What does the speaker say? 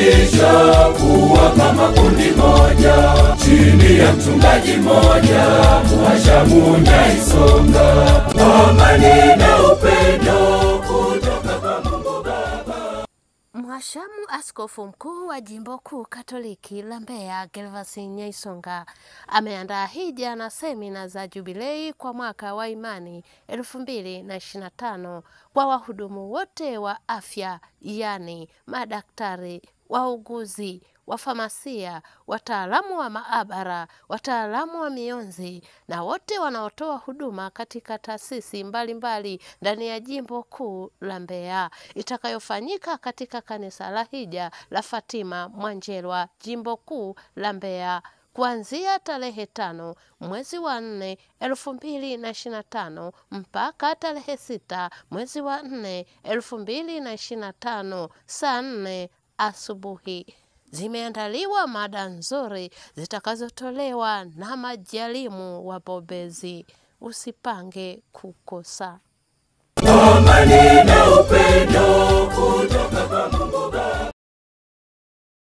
tunajiunganisha kuwa kama kundi moja, chini ya mchungaji moja, Mhashamu Nyaisonga. Amani na upendo kutoka kwa Mungu Baba. Mhashamu Askofu Mkuu wa Jimbo Kuu Katoliki la Mbeya, Gervas Nyaisonga, ameandaa hija na semina za jubilei kwa mwaka wa imani 2025 kwa wahudumu wote wa afya, yani madaktari, wauguzi, wafamasia, wataalamu wa maabara, wataalamu wa mionzi na wote wanaotoa huduma katika taasisi mbalimbali ndani ya Jimbo Kuu la Mbeya, itakayofanyika katika kanisa la Hija la Fatima Mwanjelwa, Jimbo Kuu la Mbeya, kuanzia tarehe 5 mwezi wa 4 2025 mpaka tarehe 6 mwezi wa 4 2025 saa 4 asubuhi. Zimeandaliwa mada nzuri zitakazotolewa na majalimu wabobezi. Usipange kukosa. Amani na upendo kutoka